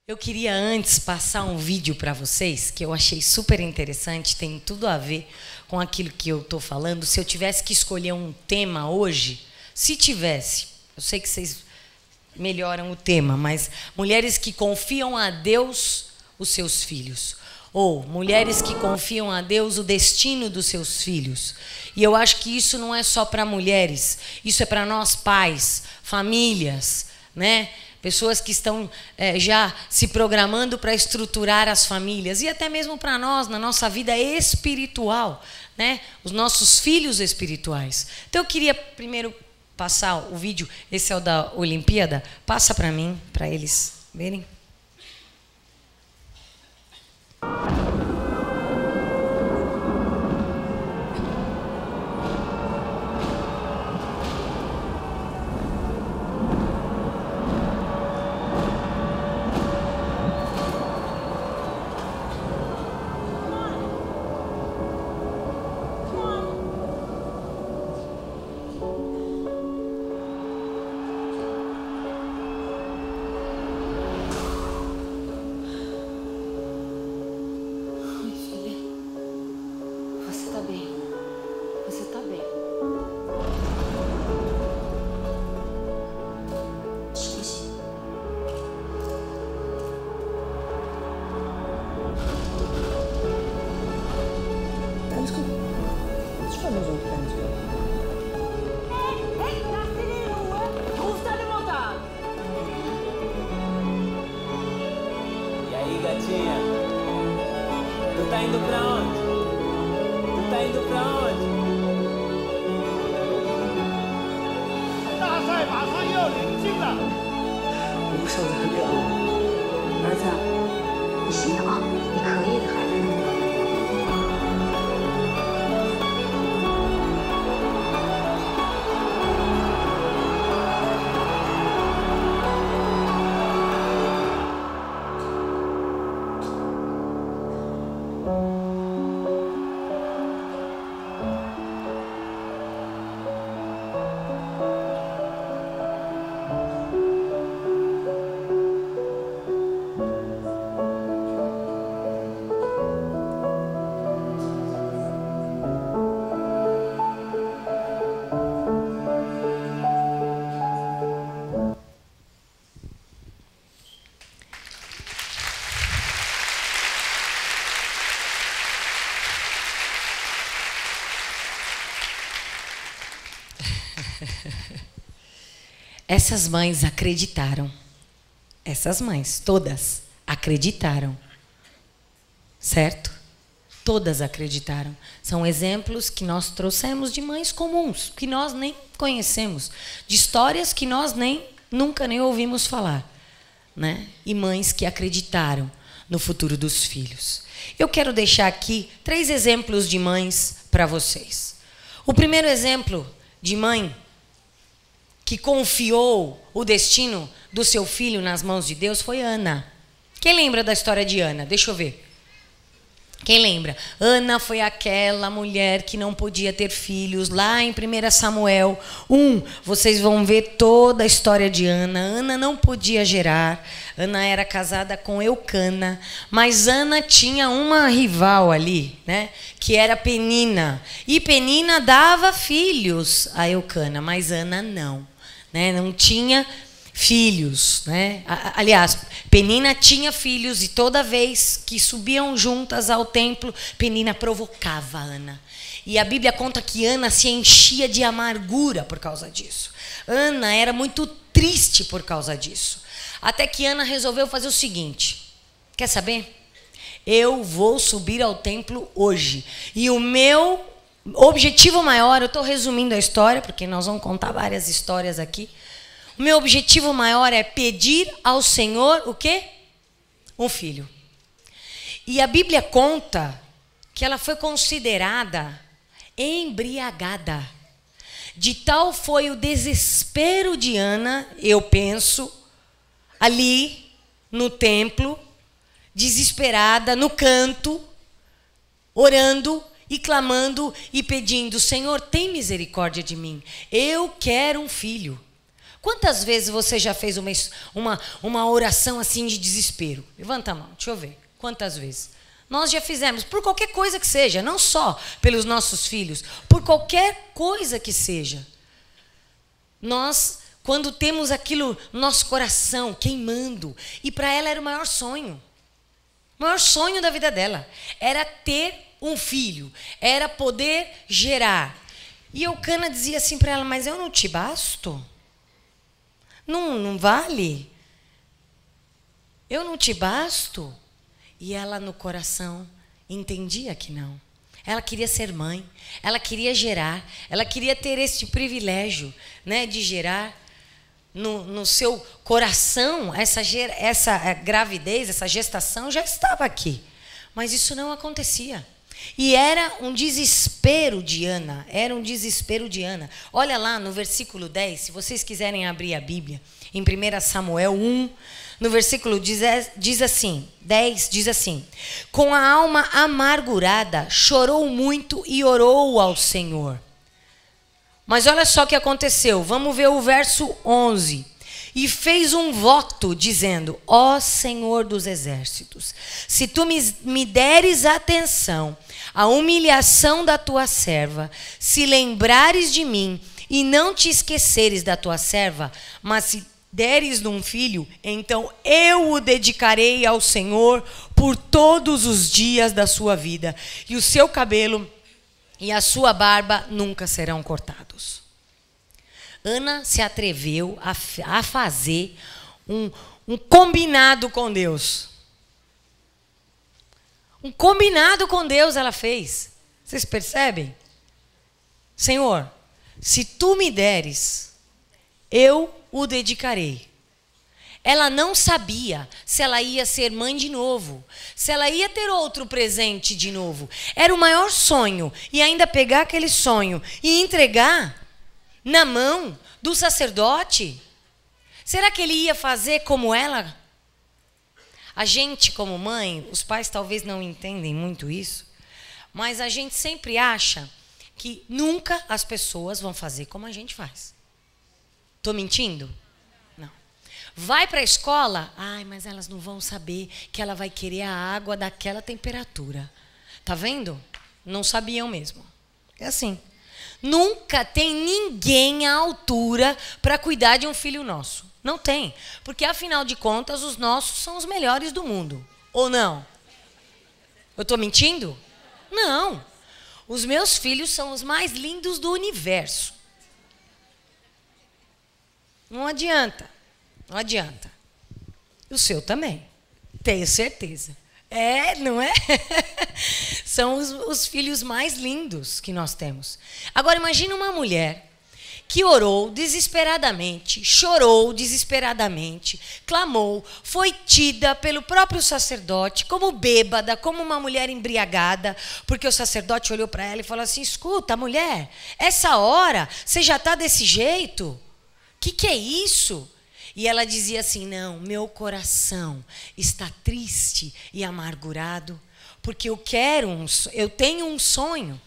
Eu queria antes passar um vídeo para vocês que eu achei super interessante, tem tudo a ver com aquilo que eu estou falando. Se eu tivesse que escolher um tema hoje, se tivesse, eu sei que vocês melhoram o tema, mas mulheres que confiam a Deus os seus filhos, ou mulheres que confiam a Deus o destino dos seus filhos. E eu acho que isso não é só para mulheres, isso é para nós pais, famílias, né? Pessoas que estão já se programando para estruturar as famílias e até mesmo para nós, na nossa vida espiritual, né? Os nossos filhos espirituais. Então eu queria primeiro passar o vídeo, esse é o da Olimpíada, passa para mim, para eles verem. Gatinha, tu tá indo pra onde? Tu tá indo pra onde? 大赛马上要临近了，我不受得很热，儿子，你行的啊，你可以的，孩子。 Essas mães acreditaram. Essas mães, todas, acreditaram. Certo? Todas acreditaram. São exemplos que nós trouxemos de mães comuns, que nós nem conhecemos, de histórias que nós nunca nem ouvimos falar, né? E mães que acreditaram no futuro dos filhos. Eu quero deixar aqui 3 exemplos de mães para vocês. O primeiro exemplo de mãe que confiou o destino do seu filho nas mãos de Deus foi Ana. Quem lembra da história de Ana? Deixa eu ver. Quem lembra? Ana foi aquela mulher que não podia ter filhos. Lá em 1 Samuel 1, vocês vão ver toda a história de Ana. Ana não podia gerar. Ana era casada com Eucana. Mas Ana tinha uma rival ali, né? Que era Penina. E Penina dava filhos a Eucana, mas Ana não. Né? Não tinha filhos, né? Aliás, Penina tinha filhos e toda vez que subiam juntas ao templo, Penina provocava Ana. E a Bíblia conta que Ana se enchia de amargura por causa disso. Ana era muito triste por causa disso. Até que Ana resolveu fazer o seguinte: quer saber? Eu vou subir ao templo hoje. E o meu objetivo maior, eu estou resumindo a história, porque nós vamos contar várias histórias aqui. O meu objetivo maior é pedir ao Senhor o quê? Um filho. E a Bíblia conta que ela foi considerada embriagada. De tal foi o desespero de Ana, eu penso, ali no templo, desesperada, no canto, orando e clamando e pedindo: Senhor, tem misericórdia de mim. Eu quero um filho. Quantas vezes você já fez uma oração assim de desespero? Levanta a mão, deixa eu ver. Quantas vezes? Nós já fizemos, por qualquer coisa que seja, não só pelos nossos filhos, por qualquer coisa que seja. Nós, quando temos aquilo no nosso coração queimando, e para ela era o maior sonho da vida dela, era ter um filho, era poder gerar. E Eucana dizia assim para ela, mas eu não te basto? Não vale? Eu não te basto? E ela no coração entendia que não. Ela queria ser mãe, ela queria gerar, ela queria ter esse privilégio, né, de gerar. No seu coração, essa gravidez, essa gestação já estava aqui. Mas isso não acontecia. E era um desespero de Ana. Olha lá no versículo 10, se vocês quiserem abrir a Bíblia, em 1 Samuel 1, no versículo 10 diz assim, com a alma amargurada, chorou muito e orou ao Senhor. Mas olha só o que aconteceu. Vamos ver o verso 11. E fez um voto, dizendo, ó Senhor dos exércitos, se tu me deres atenção à humilhação da tua serva, se lembrares de mim e não te esqueceres da tua serva, mas se deres um filho, então eu o dedicarei ao Senhor por todos os dias da sua vida, e o seu cabelo e a sua barba nunca serão cortados. Ana se atreveu a fazer um combinado com Deus. Um combinado com Deus ela fez. Vocês percebem? Senhor, se tu me deres, eu o dedicarei. Ela não sabia se ela ia ser mãe de novo, se ela ia ter outro presente de novo. Era o maior sonho. E ainda pegar aquele sonho e entregar na mão do sacerdote. Será que ele ia fazer como ela? A gente, como mãe, os pais talvez não entendem muito isso, mas a gente sempre acha que nunca as pessoas vão fazer como a gente faz. Estou mentindo? Vai para a escola, ai, mas elas não vão saber que ela vai querer a água daquela temperatura. Tá vendo? Não sabiam mesmo. É assim. Nunca tem ninguém à altura para cuidar de um filho nosso. Não tem. Porque, afinal de contas, os nossos são os melhores do mundo. Ou não? Eu estou mentindo? Não. Os meus filhos são os mais lindos do universo. Não adianta. Não adianta. O seu também. Tenho certeza. É, não é? São os filhos mais lindos que nós temos. Agora, imagina uma mulher que orou desesperadamente, chorou desesperadamente, clamou, foi tida pelo próprio sacerdote como bêbada, como uma mulher embriagada, porque o sacerdote olhou para ela e falou assim, escuta, mulher, essa hora você já está desse jeito? Que é isso? E ela dizia assim, não, meu coração está triste e amargurado, porque eu tenho um sonho.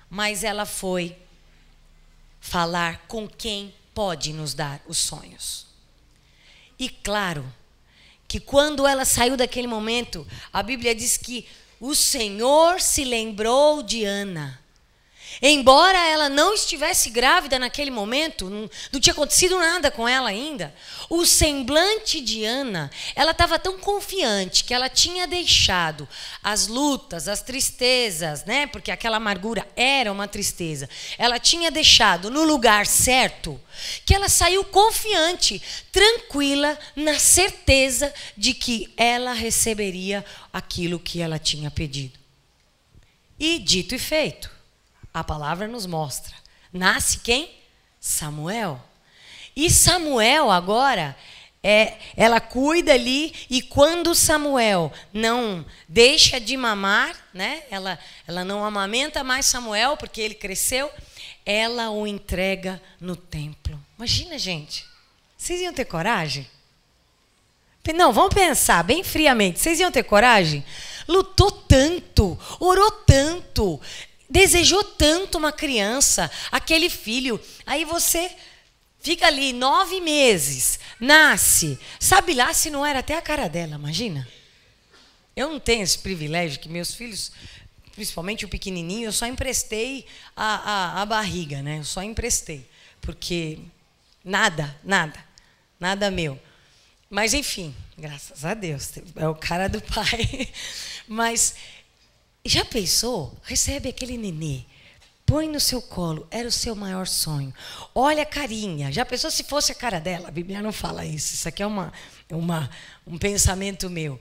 Mas ela foi falar com quem pode nos dar os sonhos. E claro, que quando ela saiu daquele momento, a Bíblia diz que o Senhor se lembrou de Ana. Embora ela não estivesse grávida naquele momento, não tinha acontecido nada com ela ainda, o semblante de Ana, ela estava tão confiante que ela tinha deixado as lutas, as tristezas, né? Porque aquela amargura era uma tristeza. Ela tinha deixado no lugar certo, que ela saiu confiante, tranquila, na certeza de que ela receberia aquilo que ela tinha pedido. E dito e feito. A palavra nos mostra. Nasce quem? Samuel. E Samuel agora, ela cuida ali, e quando Samuel não deixa de mamar, né? Ela não amamenta mais Samuel, porque ele cresceu, ela o entrega no templo. Imagina, gente. Vocês iam ter coragem? Não, vamos pensar bem friamente. Vocês iam ter coragem? Lutou tanto, orou tanto, desejou tanto uma criança, aquele filho. Aí você fica ali 9 meses, nasce. Sabe lá se não era até a cara dela, imagina. Eu não tenho esse privilégio que meus filhos, principalmente o pequenininho, eu só emprestei a barriga, né? Eu só emprestei, porque nada meu. Mas enfim, graças a Deus, é o cara do pai. Mas já pensou? Recebe aquele nenê, põe no seu colo, era o seu maior sonho. Olha a carinha. Já pensou se fosse a cara dela? A Bíblia não fala isso. Isso aqui é um pensamento meu.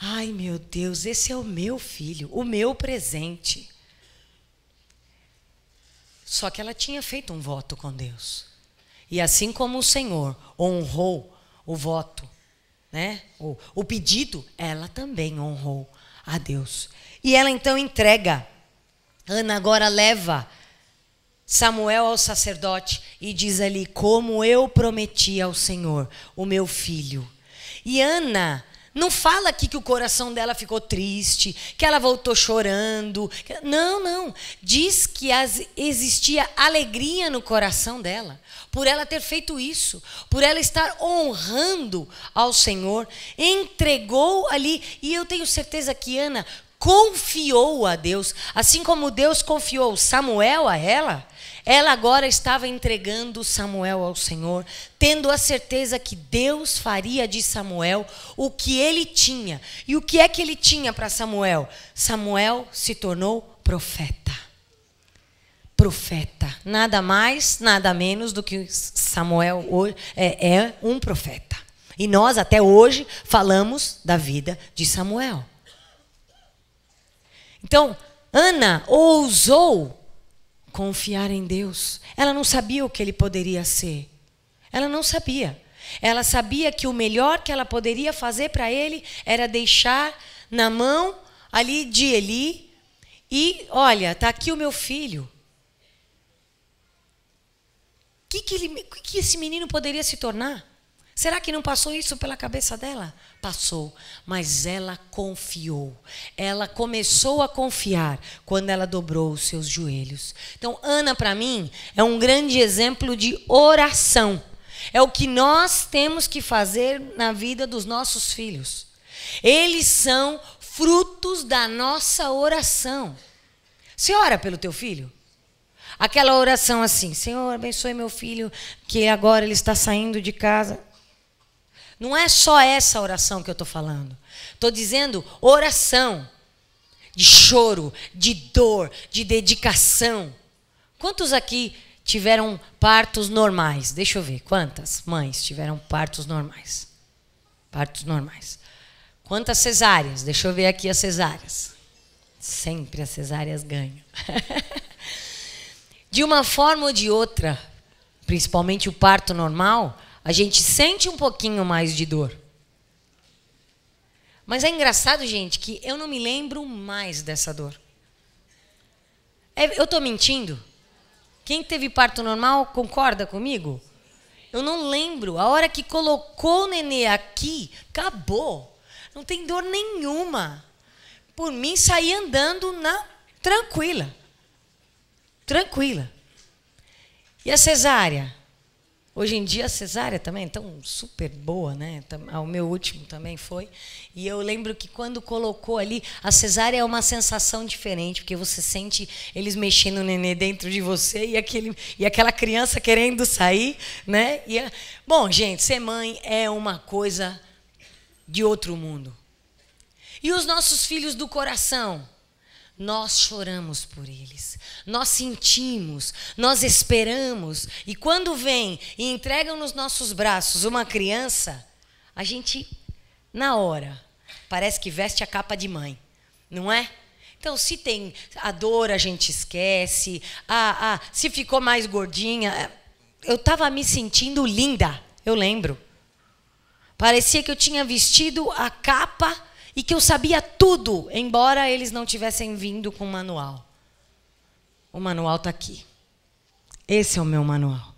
Ai, meu Deus, esse é o meu filho, o meu presente. Só que ela tinha feito um voto com Deus. E assim como o Senhor honrou o voto, né? O pedido, ela também honrou a Deus. E ela então entrega. Ana agora leva Samuel ao sacerdote e diz ali, como eu prometi ao Senhor, o meu filho. E Ana não fala aqui que o coração dela ficou triste, que ela voltou chorando. Não. Diz que existia alegria no coração dela, por ela ter feito isso, por ela estar honrando ao Senhor. Entregou ali, e eu tenho certeza que Ana confiou a Deus, assim como Deus confiou Samuel a ela. Ela agora estava entregando Samuel ao Senhor, tendo a certeza que Deus faria de Samuel o que ele tinha. E o que é que ele tinha para Samuel? Samuel se tornou profeta. Profeta. Nada mais, nada menos do que Samuel é um profeta. E nós até hoje falamos da vida de Samuel. Então, Ana ousou confiar em Deus. Ela não sabia o que ele poderia ser. Ela não sabia. Ela sabia que o melhor que ela poderia fazer para ele era deixar na mão ali de Eli e, olha, está aqui o meu filho. O que esse menino poderia se tornar? Será que não passou isso pela cabeça dela? Passou, mas ela confiou. Ela começou a confiar quando ela dobrou os seus joelhos. Então, Ana, para mim, é um grande exemplo de oração. É o que nós temos que fazer na vida dos nossos filhos. Eles são frutos da nossa oração. Você ora pelo teu filho? Aquela oração assim, Senhor, abençoe meu filho, que agora ele está saindo de casa. Não é só essa oração que eu estou falando. Estou dizendo oração de choro, de dor, de dedicação. Quantos aqui tiveram partos normais? Deixa eu ver. Quantas mães tiveram partos normais? Partos normais. Quantas cesáreas? Deixa eu ver aqui as cesáreas. Sempre as cesáreas ganham. De uma forma ou de outra, principalmente o parto normal, a gente sente um pouquinho mais de dor. Mas é engraçado, gente, que eu não me lembro mais dessa dor. Eu estou mentindo? Quem teve parto normal concorda comigo? Eu não lembro. A hora que colocou o nenê aqui, acabou. Não tem dor nenhuma. Por mim, saí andando tranquila. Tranquila. E a cesárea? Hoje em dia a cesárea também é tão super boa, né? O meu último também foi. E eu lembro que quando colocou ali, a cesárea é uma sensação diferente, porque você sente eles mexendo o nenê dentro de você e aquela criança querendo sair, né? Bom, gente, ser mãe é uma coisa de outro mundo. E os nossos filhos do coração? Nós choramos por eles, nós sentimos, nós esperamos. E quando vem e entregam nos nossos braços uma criança, a gente, na hora, parece que veste a capa de mãe, não é? Então, se tem a dor, a gente esquece. Se ficou mais gordinha, eu estava me sentindo linda, eu lembro. Parecia que eu tinha vestido a capa e que eu sabia tudo, embora eles não tivessem vindo com o manual. O manual está aqui. Esse é o meu manual.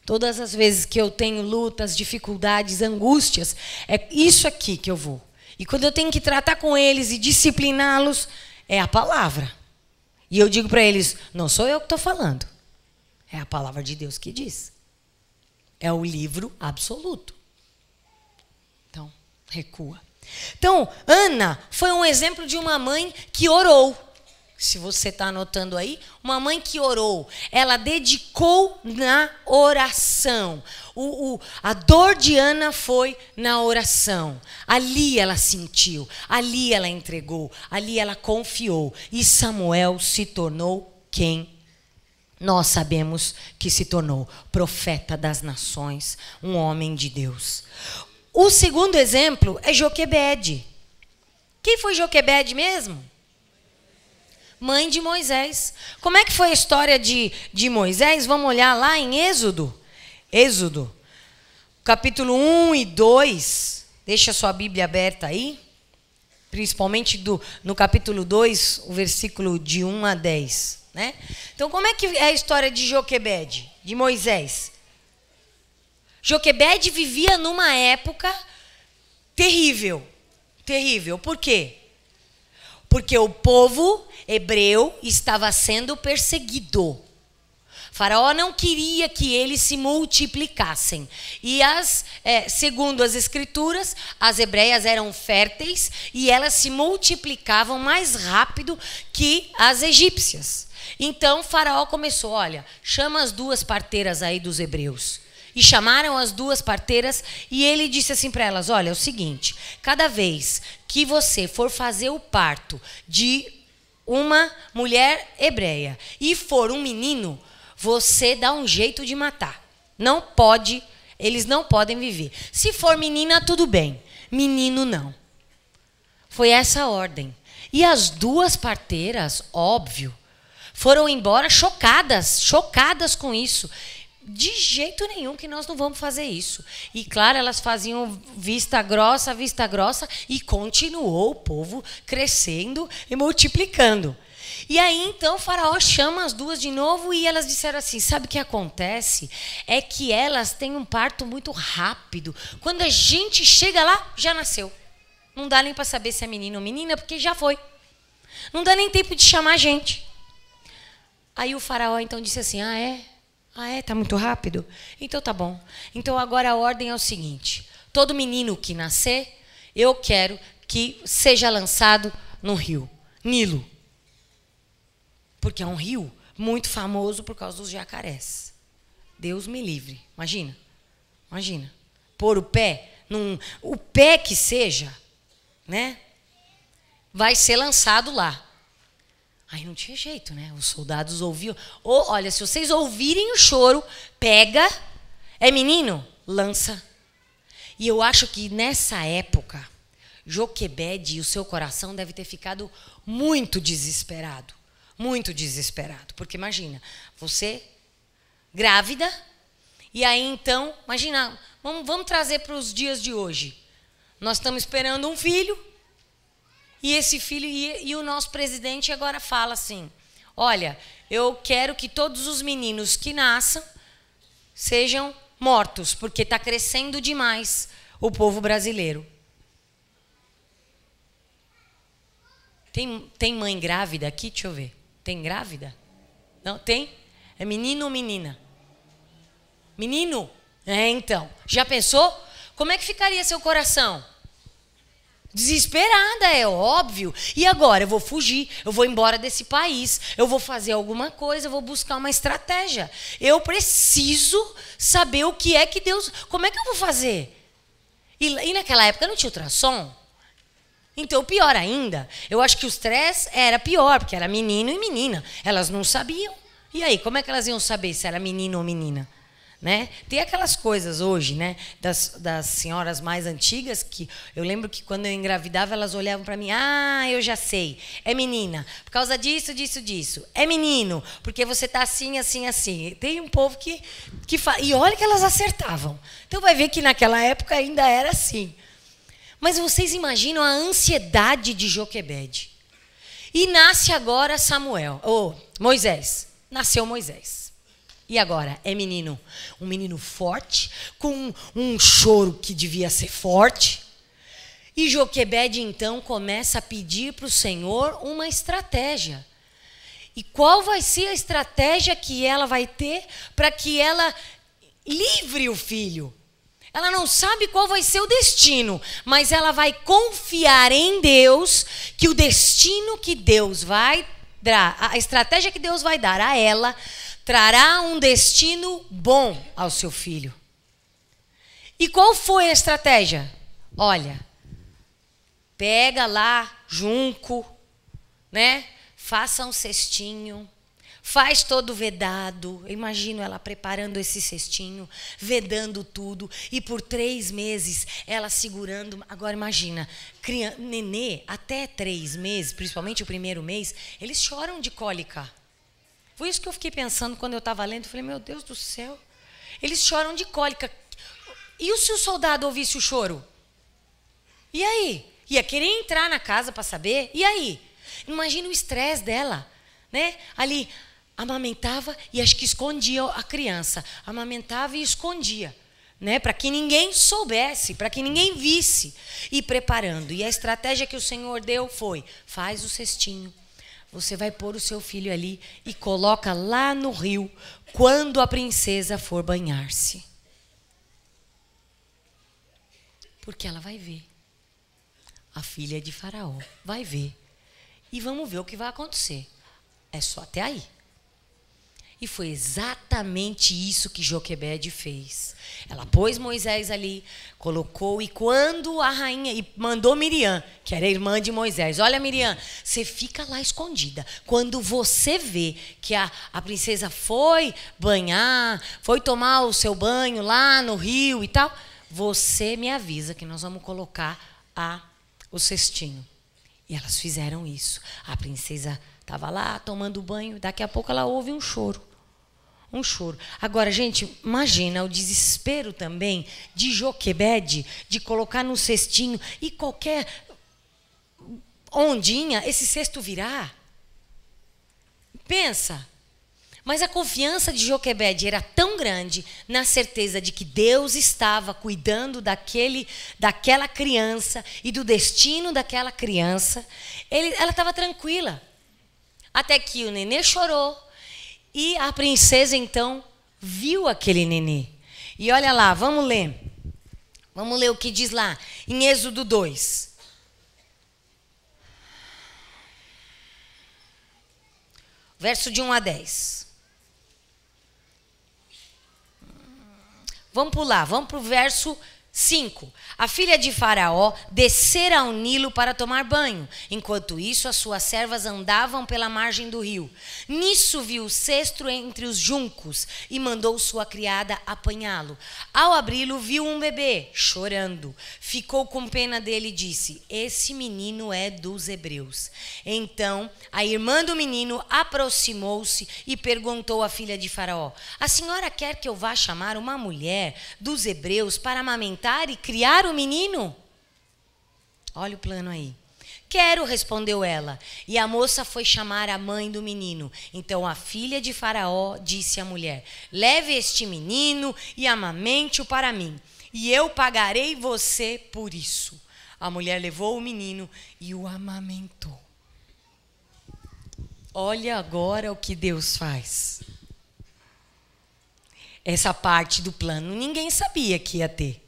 Todas as vezes que eu tenho lutas, dificuldades, angústias, é isso aqui que eu vou. E quando eu tenho que tratar com eles e discipliná-los, é a palavra. E eu digo para eles, não sou eu que estou falando. É a palavra de Deus que diz. É o livro absoluto. Então, recua. Então, Ana foi um exemplo de uma mãe que orou. Se você está anotando aí, uma mãe que orou. Ela dedicou na oração. A dor de Ana foi na oração. Ali ela sentiu, ali ela entregou, ali ela confiou. E Samuel se tornou quem nós sabemos que se tornou? Profeta das nações, um homem de Deus. O segundo exemplo é Joquebede. Quem foi Joquebede mesmo? Mãe de Moisés. Como é que foi a história de Moisés? Vamos olhar lá em Êxodo. Êxodo, capítulo 1 e 2. Deixa a sua Bíblia aberta aí. Principalmente no capítulo 2, o versículo de 1 a 10. Né? Então, como é que é a história de Joquebede, de Moisés? Joquebede vivia numa época terrível. Terrível. Por quê? Porque o povo hebreu estava sendo perseguido. Faraó não queria que eles se multiplicassem. E segundo as escrituras, as hebreias eram férteis e elas se multiplicavam mais rápido que as egípcias. Então Faraó começou, olha, chama as 2 parteiras aí dos hebreus. E chamaram as 2 parteiras e ele disse assim para elas, olha, é o seguinte, cada vez que você for fazer o parto de uma mulher hebreia e for um menino, você dá um jeito de matar. Não pode, eles não podem viver. Se for menina, tudo bem. Menino, não. Foi essa a ordem. E as 2 parteiras, óbvio, foram embora chocadas com isso. De jeito nenhum que nós não vamos fazer isso. E claro, elas faziam vista grossa, e continuou o povo crescendo e multiplicando. E aí, então, o Faraó chama as 2 de novo e elas disseram assim, sabe o que acontece? É que elas têm um parto muito rápido. Quando a gente chega lá, já nasceu. Não dá nem para saber se é menino ou menina, porque já foi. Não dá nem tempo de chamar a gente. Aí o Faraó, então, disse assim, ah, é? Tá muito rápido? Então tá bom. Então agora a ordem é o seguinte, todo menino que nascer, eu quero que seja lançado no rio Nilo. Porque é um rio muito famoso por causa dos jacarés. Deus me livre. Imagina. Pôr o pé, o pé que seja, né? Vai ser lançado lá. Aí não tinha jeito, né? Os soldados ouviam. Olha, se vocês ouvirem o choro, pega, é menino, lança. E eu acho que nessa época, Joquebede e o seu coração deve ter ficado muito desesperado. Muito desesperado. Porque imagina, você grávida, e aí então, imagina, vamos trazer para os dias de hoje. Nós estamos esperando um filho. E esse filho, e o nosso presidente agora fala assim, olha, eu quero que todos os meninos que nasçam sejam mortos, porque está crescendo demais o povo brasileiro. Tem mãe grávida aqui? Deixa eu ver. Tem grávida? Não, tem? É menino ou menina? Menino? Então. Já pensou? Como é que ficaria seu coração? Desesperada, é óbvio. E agora? Eu vou fugir, eu vou embora desse país, eu vou fazer alguma coisa, eu vou buscar uma estratégia. Eu preciso saber o que é que Deus... Como é que eu vou fazer? E naquela época não tinha ultrassom. Então, pior ainda, eu acho que os 3 era pior, porque era menino e menina. Elas não sabiam. E aí, como é que elas iam saber se era menino ou menina? Né? Tem aquelas coisas hoje, né, das senhoras mais antigas, que eu lembro que quando eu engravidava, elas olhavam para mim, eu já sei, é menina, por causa disso. É menino, porque você está assim, assim, assim. Tem um povo que fala, e olha que elas acertavam. Então vai ver que naquela época ainda era assim. Mas vocês imaginam a ansiedade de Joquebede. E nasce agora Moisés. Nasceu Moisés. E agora? É menino. Um menino forte, com um choro que devia ser forte. E Joquebede, então, começa a pedir para o Senhor uma estratégia. E qual vai ser a estratégia que ela vai ter para que ela livre o filho. Ela não sabe qual vai ser o destino, mas ela vai confiar em Deus que o destino que Deus vai dar, a estratégia que Deus vai dar a ela, trará um destino bom ao seu filho. E qual foi a estratégia? Olha, pega lá junco, né? Faça um cestinho. Faz todo vedado. Eu imagino ela preparando esse cestinho, vedando tudo. E por 3 meses, ela segurando. Agora imagina, nenê, até 3 meses, principalmente o primeiro mês, eles choram de cólica. Foi isso que eu fiquei pensando quando eu estava lendo. Eu falei, meu Deus do céu. Eles choram de cólica. E se o soldado ouvisse o choro? E aí? Ia querer entrar na casa para saber? E aí? Imagina o estresse dela, né? Ali... amamentava e acho que escondia a criança. Amamentava e escondia, né? Para que ninguém soubesse, para que ninguém visse. E preparando. E a estratégia que o Senhor deu foi, faz o cestinho. Você vai pôr o seu filho ali e coloca lá no rio quando a princesa for banhar-se. Porque ela vai ver. A filha de Faraó vai ver. E vamos ver o que vai acontecer. É só até aí. E foi exatamente isso que Joquebede fez. Ela pôs Moisés ali, colocou, e quando a rainha, e mandou Miriam, que era irmã de Moisés, olha Miriam, você fica lá escondida. Quando você vê que a princesa foi banhar, foi tomar o seu banho lá no rio e tal, você me avisa que nós vamos colocar o cestinho. E elas fizeram isso. A princesa estava lá tomando banho, daqui a pouco ela ouve um choro. Um choro. Agora, gente, imagina o desespero também de Joquebede de colocar no cestinho e qualquer ondinha, esse cesto virar. Pensa. Mas a confiança de Joquebede era tão grande na certeza de que Deus estava cuidando daquela criança e do destino daquela criança. Ela estava tranquila. Até que o nenê chorou. E a princesa, então, viu aquele nenê. E olha lá, vamos ler. Vamos ler o que diz lá, em Êxodo 2. Verso de 1 a 10. Vamos pular, vamos para o verso 5. A filha de Faraó descera ao Nilo para tomar banho. Enquanto isso, as suas servas andavam pela margem do rio. Nisso viu o cesto entre os juncos e mandou sua criada apanhá-lo. Ao abri-lo, viu um bebê chorando. Ficou com pena dele e disse, esse menino é dos hebreus. Então, a irmã do menino aproximou-se e perguntou à filha de Faraó, a senhora quer que eu vá chamar uma mulher dos hebreus para amamentar e criar o menino? Olha o plano aí. Quero, respondeu ela. E a moça foi chamar a mãe do menino. Então a filha de Faraó disse à mulher, leve este menino e amamente-o para mim, e eu pagarei você por isso. A mulher levou o menino e o amamentou. Olha agora o que Deus faz. Essa parte do plano ninguém sabia que ia ter.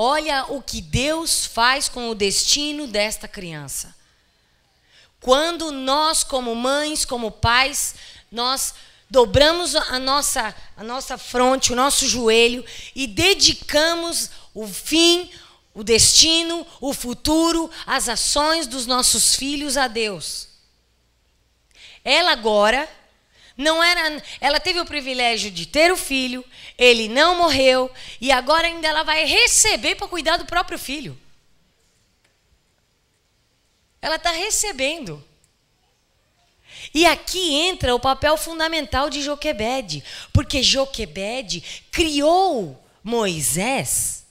Olha o que Deus faz com o destino desta criança. Quando nós, como mães, como pais, nós dobramos a nossa fronte, o nosso joelho e dedicamos o fim, o destino, o futuro, as ações dos nossos filhos a Deus. Ela agora... ela teve o privilégio de ter o filho, ele não morreu, e agora ainda ela vai receber para cuidar do próprio filho. Ela está recebendo. E aqui entra o papel fundamental de Joquebede, porque Joquebede criou Moisés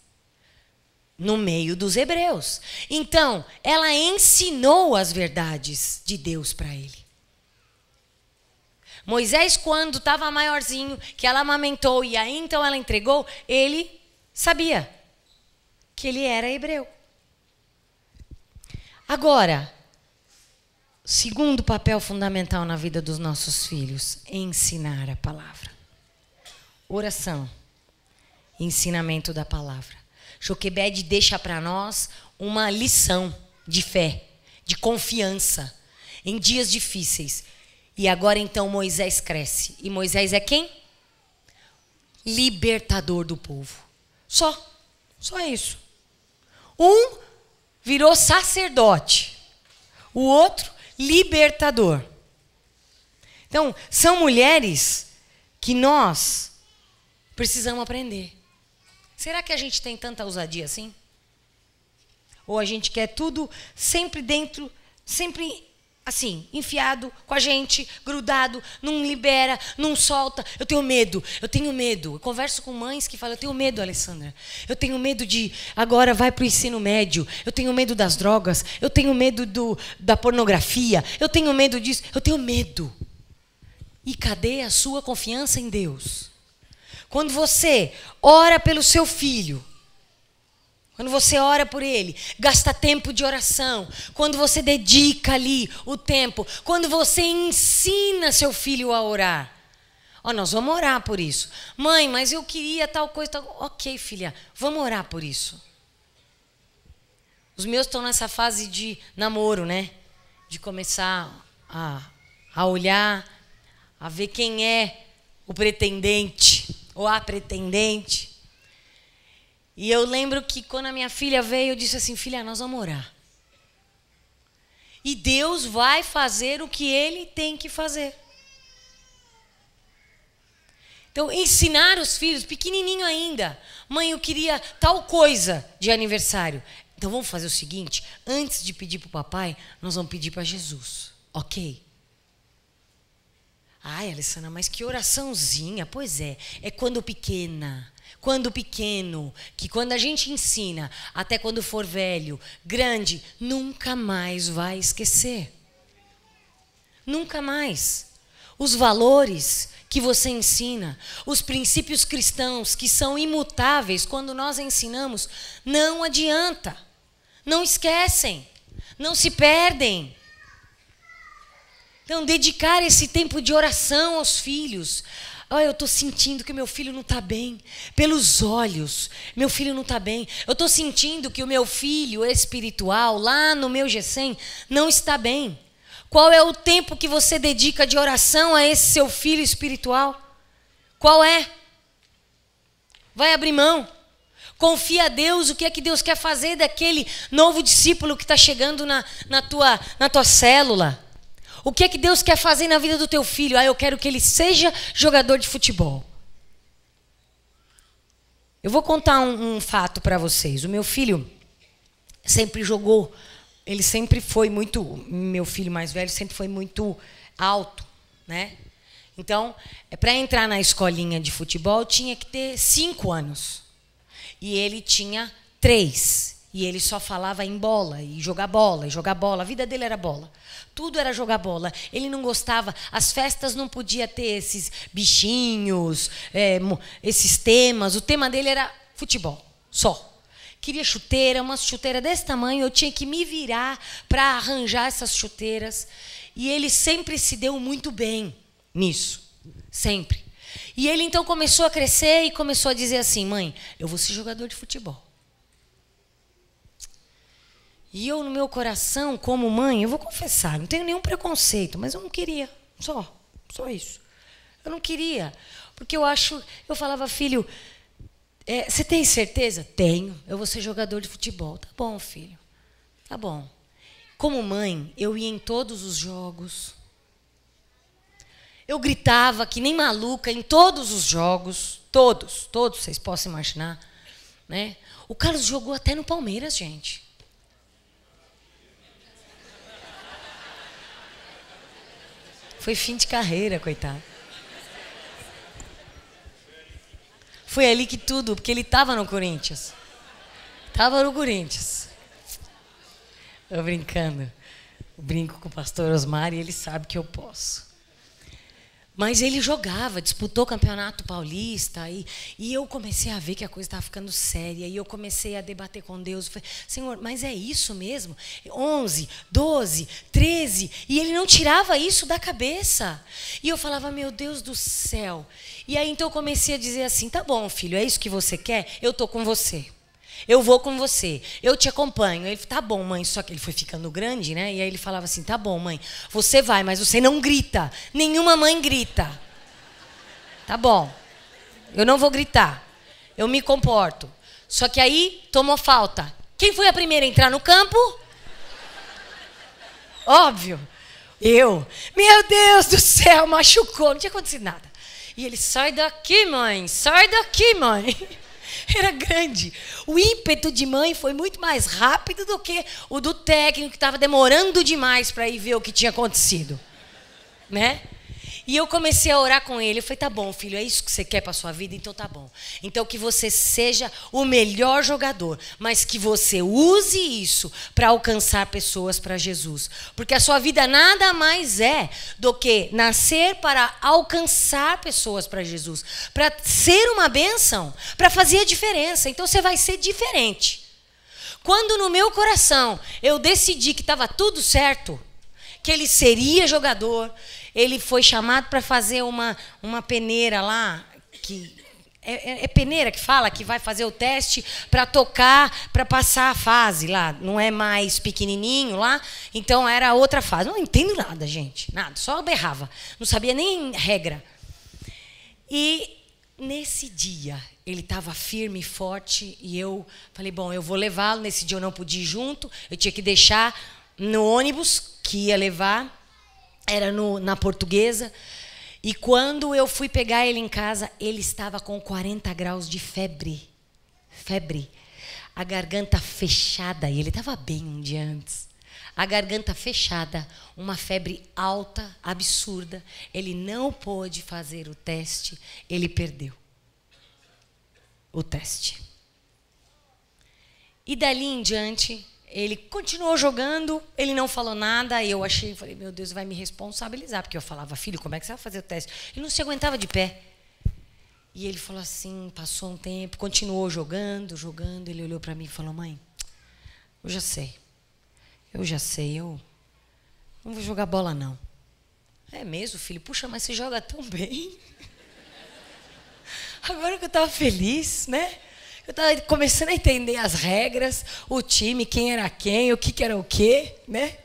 no meio dos hebreus. Então, ela ensinou as verdades de Deus para ele. Moisés, quando estava maiorzinho, que ela amamentou e aí então ela entregou, ele sabia que ele era hebreu. Agora, segundo papel fundamental na vida dos nossos filhos, ensinar a palavra. oração, ensinamento da palavra. Joquebede deixa para nós uma lição de fé, de confiança em dias difíceis. E agora então Moisés cresce. E Moisés é quem? Libertador do povo. Só isso. Um virou sacerdote, o outro libertador. Então, são mulheres que nós precisamos aprender. Será que a gente tem tanta ousadia assim? Ou a gente quer tudo sempre dentro, sempre assim, enfiado com a gente, grudado, não libera, não solta. Eu tenho medo. Eu converso com mães que falam, eu tenho medo, Alessandra. Eu tenho medo de, agora vai para o ensino médio. Eu tenho medo das drogas. Eu tenho medo da pornografia. Eu tenho medo disso. Eu tenho medo. E cadê a sua confiança em Deus? Quando você ora pelo seu filho, quando você ora por ele, gasta tempo de oração, quando você dedica ali o tempo, quando você ensina seu filho a orar. Nós vamos orar por isso. Mãe, mas eu queria tal coisa, tal... Ok, filha, vamos orar por isso. Os meus estão nessa fase de namoro, né? De começar a olhar, a ver quem é o pretendente ou a pretendente. E eu lembro que quando a minha filha veio, eu disse assim, filha, nós vamos orar. E Deus vai fazer o que Ele tem que fazer. Então, ensinar os filhos, pequenininho ainda. Mãe, eu queria tal coisa de aniversário. Então, vamos fazer o seguinte, antes de pedir para o papai, nós vamos pedir para Jesus. Ok? Ai, Alessandra, mas que oraçãozinha. Pois é quando pequena. Quando pequeno, que quando a gente ensina, até quando for velho, grande, nunca mais vai esquecer. Nunca mais. Os valores que você ensina, os princípios cristãos que são imutáveis, quando nós ensinamos, não adianta. Não esquecem, não se perdem. Então, dedicar esse tempo de oração aos filhos. Eu estou sentindo que meu filho não está bem. Pelos olhos, meu filho não está bem. Eu estou sentindo que o meu filho espiritual, lá no meu G100, não está bem. Qual é o tempo que você dedica de oração a esse seu filho espiritual? Qual é? Vai abrir mão. Confia a Deus, o que é que Deus quer fazer daquele novo discípulo que está chegando na tua célula. O que é que Deus quer fazer na vida do teu filho? Eu quero que ele seja jogador de futebol. Eu vou contar um fato para vocês. O meu filho sempre jogou, ele sempre foi muito, meu filho mais velho sempre foi muito alto, né? Então, para entrar na escolinha de futebol, tinha que ter 5 anos. E ele tinha 3. E ele só falava em bola, e jogar bola, e jogar bola. A vida dele era bola. Tudo era jogar bola. Ele não gostava. As festas não podia ter esses bichinhos, esses temas. O tema dele era futebol, só. Queria chuteira, uma chuteira desse tamanho. Eu tinha que me virar para arranjar essas chuteiras. E ele sempre se deu muito bem nisso. Sempre. E ele então começou a crescer e começou a dizer assim, mãe, eu vou ser jogador de futebol. E eu, no meu coração, como mãe, eu vou confessar, não tenho nenhum preconceito, mas eu não queria, só isso. Eu não queria, porque eu falava, filho, você tem certeza? Tenho, eu vou ser jogador de futebol. Tá bom, filho, tá bom. Como mãe, eu ia em todos os jogos. Eu gritava que nem maluca em todos os jogos, todos, vocês possam imaginar, né? O Carlos jogou até no Palmeiras, gente. Foi fim de carreira, coitado. Foi ali que tudo, porque ele estava no Corinthians. Estava no Corinthians. Eu brincando. Eu brinco com o pastor Osmar e ele sabe que eu posso. Mas ele jogava, disputou o Campeonato Paulista e eu comecei a ver que a coisa estava ficando séria. E eu comecei a debater com Deus. Eu falei, Senhor, mas é isso mesmo? 11, 12, 13. E ele não tirava isso da cabeça. E eu falava, meu Deus do céu. E aí então eu comecei a dizer assim, tá bom, filho, é isso que você quer? Eu tô com você. Eu vou com você, eu te acompanho. Ele, tá bom, mãe, só que ele foi ficando grande, né? E aí ele falava assim, tá bom, mãe, você vai, mas você não grita. Nenhuma mãe grita. Tá bom, eu não vou gritar, eu me comporto. Só que aí tomou falta. Quem foi a primeira a entrar no campo? Óbvio, eu. Meu Deus do céu, machucou, não tinha acontecido nada. E ele, sai daqui, mãe, sai daqui, mãe. Era grande. O ímpeto de mãe foi muito mais rápido do que o do técnico, que estava demorando demais para ir ver o que tinha acontecido. Né? E eu comecei a orar com ele. Eu falei, tá bom, filho, é isso que você quer para a sua vida? Então tá bom. Então que você seja o melhor jogador, mas que você use isso para alcançar pessoas para Jesus. Porque a sua vida nada mais é do que nascer para alcançar pessoas para Jesus. Para ser uma bênção, para fazer a diferença. Então você vai ser diferente. Quando no meu coração eu decidi que estava tudo certo, que ele seria jogador, ele foi chamado para fazer uma peneira lá, que é peneira que fala, que vai fazer o teste para tocar, para passar a fase lá. Não é mais pequenininho lá, então era outra fase. Não entendo nada, gente, nada, só berrava. Não sabia nem regra. E nesse dia, ele estava firme e forte e eu falei, bom, eu vou levá-lo. Nesse dia eu não pude ir junto, eu tinha que deixar no ônibus que ia levar. Era na Portuguesa. E quando eu fui pegar ele em casa, ele estava com 40 graus de febre. Febre. A garganta fechada. E ele estava bem um dia antes. A garganta fechada. Uma febre alta, absurda. Ele não pôde fazer o teste. Ele perdeu o teste. E dali em diante, ele continuou jogando, ele não falou nada. Eu falei, meu Deus, vai me responsabilizar. Porque eu falava, filho, como é que você vai fazer o teste? Ele não se aguentava de pé. E ele falou assim, passou um tempo, continuou jogando. Ele olhou para mim e falou, mãe, eu já sei, eu não vou jogar bola não. É mesmo, filho? Puxa, mas você joga tão bem. Agora que eu estava feliz, né? Eu estava começando a entender as regras, o time, quem era quem, o que era o quê, né?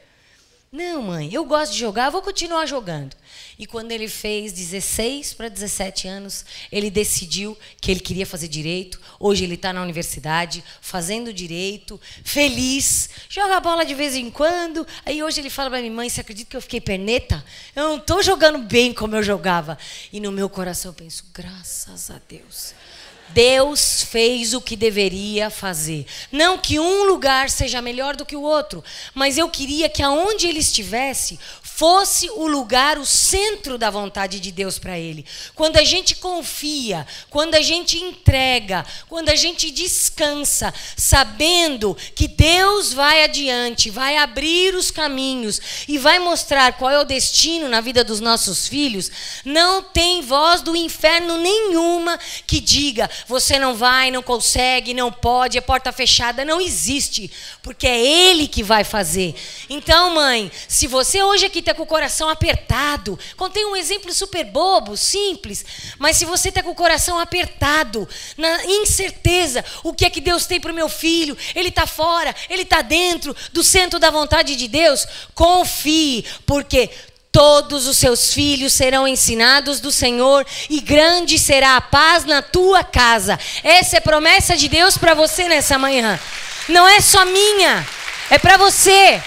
Não, mãe, eu gosto de jogar, vou continuar jogando. E quando ele fez 16 para 17 anos, ele decidiu que ele queria fazer direito. Hoje ele está na universidade, fazendo direito, feliz, joga bola de vez em quando. Aí hoje ele fala para mim, mãe, você acredita que eu fiquei perneta? Eu não estou jogando bem como eu jogava. E no meu coração eu penso, graças a Deus. Deus fez o que deveria fazer. Não que um lugar seja melhor do que o outro, mas eu queria que aonde ele estivesse fosse o lugar, o centro da vontade de Deus para ele. Quando a gente confia, quando a gente entrega, quando a gente descansa, sabendo que Deus vai adiante, vai abrir os caminhos e vai mostrar qual é o destino na vida dos nossos filhos, não tem voz do inferno nenhuma que diga, você não vai, não consegue, não pode, é porta fechada. Não existe, porque é Ele que vai fazer. Então, mãe, se você hoje aqui está com o coração apertado, contei um exemplo super bobo, simples, mas se você está com o coração apertado, na incerteza, o que é que Deus tem para o meu filho? Ele está fora, ele está dentro do centro da vontade de Deus? Confie, porque todos os seus filhos serão ensinados do Senhor e grande será a paz na tua casa. Essa é a promessa de Deus para você nessa manhã. Não é só minha, é para você.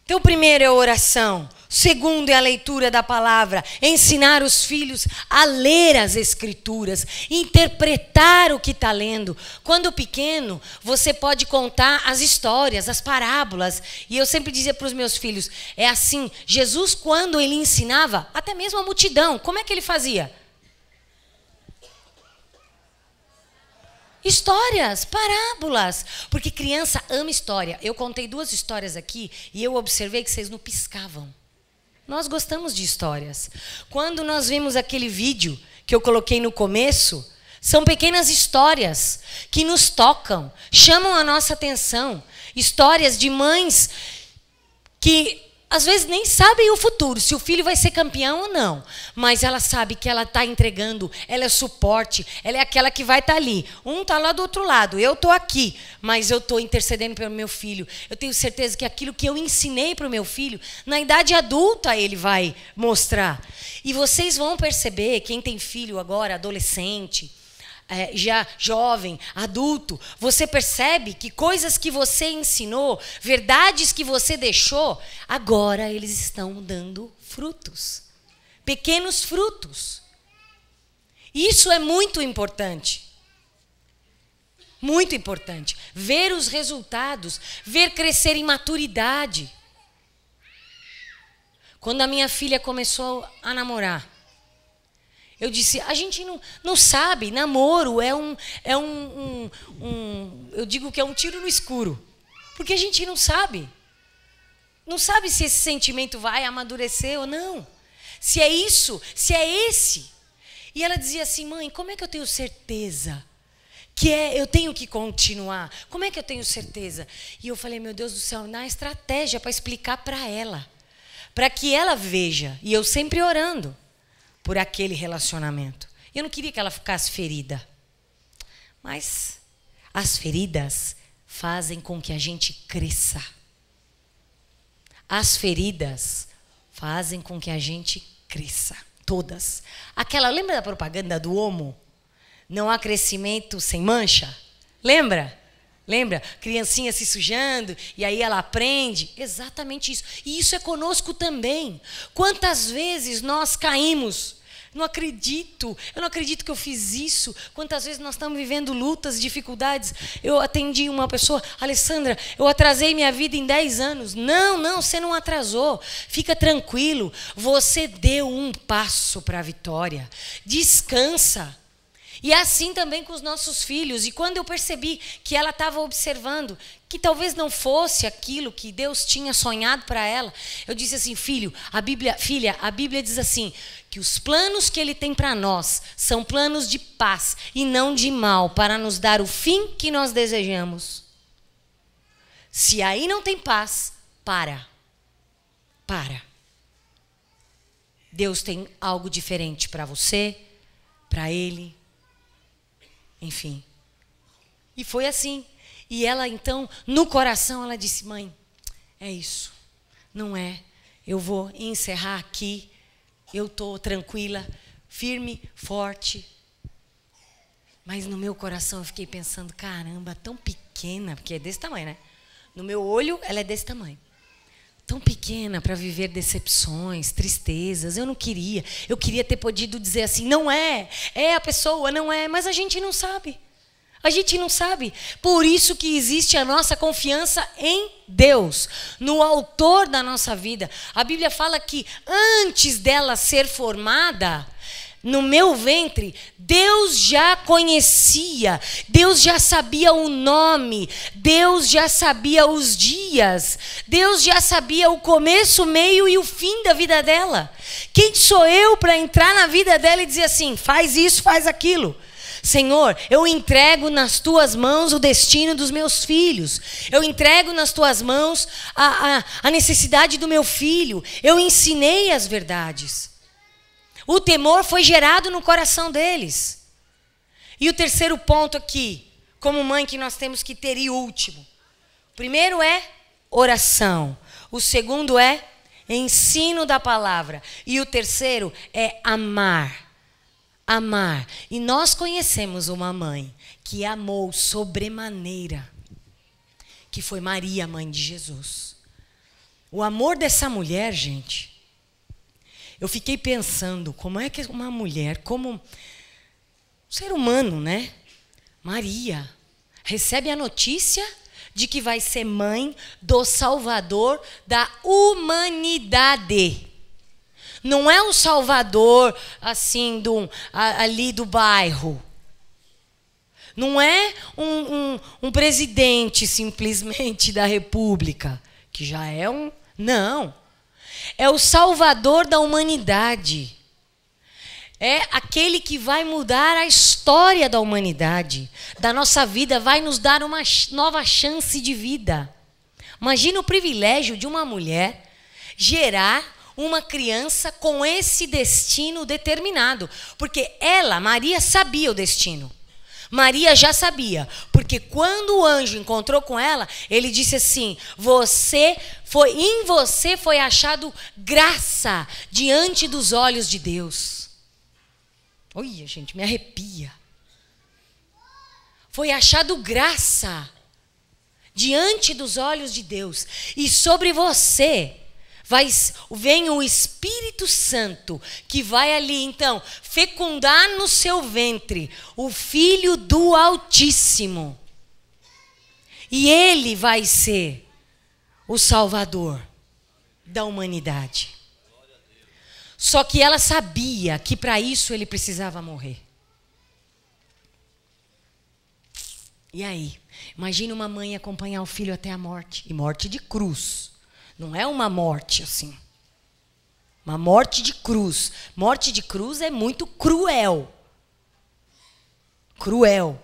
Então, primeiro é a oração. Segundo é a leitura da palavra, ensinar os filhos a ler as escrituras, interpretar o que está lendo. Quando pequeno, você pode contar as histórias, as parábolas. E eu sempre dizia para os meus filhos, é assim, Jesus quando ele ensinava, até mesmo a multidão, como é que ele fazia? Histórias, parábolas. Porque criança ama história. Eu contei 2 histórias aqui e eu observei que vocês não piscavam. Nós gostamos de histórias. Quando nós vimos aquele vídeo que eu coloquei no começo, são pequenas histórias que nos tocam, chamam a nossa atenção. Histórias de mães que às vezes nem sabem o futuro, se o filho vai ser campeão ou não. Mas ela sabe que ela está entregando, ela é suporte, ela é aquela que vai estar ali. Um está lá do outro lado, eu estou aqui, mas eu estou intercedendo pelo meu filho. Eu tenho certeza que aquilo que eu ensinei para o meu filho, na idade adulta ele vai mostrar. E vocês vão perceber, quem tem filho agora, adolescente, já jovem, adulto, você percebe que coisas que você ensinou, verdades que você deixou, agora eles estão dando frutos. Pequenos frutos. Isso é muito importante. Muito importante. Ver os resultados, ver crescer em maturidade. Quando a minha filha começou a namorar, eu disse, a gente não sabe, namoro eu digo que é um tiro no escuro. Porque a gente não sabe. Não sabe se esse sentimento vai amadurecer ou não. Se é isso, se é esse. E ela dizia assim, mãe, como é que eu tenho certeza que eu tenho que continuar? Como é que eu tenho certeza? E eu falei, meu Deus do céu, dá estratégia para explicar para ela. Para que ela veja. E eu sempre orando por aquele relacionamento. Eu não queria que ela ficasse ferida. Mas as feridas fazem com que a gente cresça. As feridas fazem com que a gente cresça. Todas. Lembra da propaganda do Omo? Não há crescimento sem mancha? Lembra? Lembra? Criancinha se sujando e aí ela aprende. Exatamente isso. E isso é conosco também. Quantas vezes nós caímos? Eu não acredito que eu fiz isso. Quantas vezes nós estamos vivendo lutas, dificuldades. Eu atendi uma pessoa, Alessandra, eu atrasei minha vida em 10 anos. Não, você não atrasou. Fica tranquilo. Você deu um passo para a vitória. Descansa. E é assim também com os nossos filhos. E quando eu percebi que ela estava observando que talvez não fosse aquilo que Deus tinha sonhado para ela, eu disse assim, filha, a Bíblia diz assim, que os planos que Ele tem para nós são planos de paz e não de mal, para nos dar o fim que nós desejamos. Se aí não tem paz, para. Deus tem algo diferente para você, para ele. Enfim. E foi assim. E ela então, no coração, ela disse, mãe, é isso. Não é. Eu vou encerrar aqui. Eu estou tranquila, firme, forte. Mas no meu coração eu fiquei pensando, caramba, tão pequena, porque é desse tamanho, né? No meu olho, ela é desse tamanho. Tão pequena para viver decepções, tristezas. Eu não queria. Eu queria ter podido dizer assim, não é. É a pessoa, não é. Mas a gente não sabe. A gente não sabe. Por isso que existe a nossa confiança em Deus, no autor da nossa vida. A Bíblia fala que antes dela ser formada, no meu ventre, Deus já conhecia, Deus já sabia o nome, Deus já sabia os dias, Deus já sabia o começo, o meio e o fim da vida dela. Quem sou eu para entrar na vida dela e dizer assim, faz isso, faz aquilo? Senhor, eu entrego nas tuas mãos o destino dos meus filhos. Eu entrego nas tuas mãos a necessidade do meu filho. Eu ensinei as verdades. O temor foi gerado no coração deles. E o terceiro ponto aqui, como mãe, que nós temos que ter, e último. O primeiro é oração. O segundo é ensino da palavra. E o terceiro é amar. Amar. E nós conhecemos uma mãe que amou sobremaneira, que foi Maria, mãe de Jesus. O amor dessa mulher, gente, eu fiquei pensando, como é que uma mulher, como um ser humano, né? Maria, recebe a notícia de que vai ser mãe do Salvador da humanidade. Não é o Salvador, assim, ali do bairro. Não é um presidente simplesmente da República, que já é um... Não. É o Salvador da humanidade. É aquele que vai mudar a história da humanidade, da nossa vida, vai nos dar uma nova chance de vida. Imagina o privilégio de uma mulher gerar uma criança com esse destino determinado. Porque ela, Maria, sabia o destino. Maria já sabia, porque quando o anjo encontrou com ela, ele disse assim: em você foi achado graça diante dos olhos de Deus. Olha, gente, me arrepia. Foi achado graça diante dos olhos de Deus. E sobre você vem o Espírito Santo, que vai ali, então, fecundar no seu ventre o Filho do Altíssimo. E ele vai ser o Salvador da humanidade. Só que ela sabia que para isso ele precisava morrer. E aí? Imagina uma mãe acompanhar o filho até a morte. E morte de cruz. Não é uma morte assim. Uma morte de cruz. Morte de cruz é muito cruel. Cruel.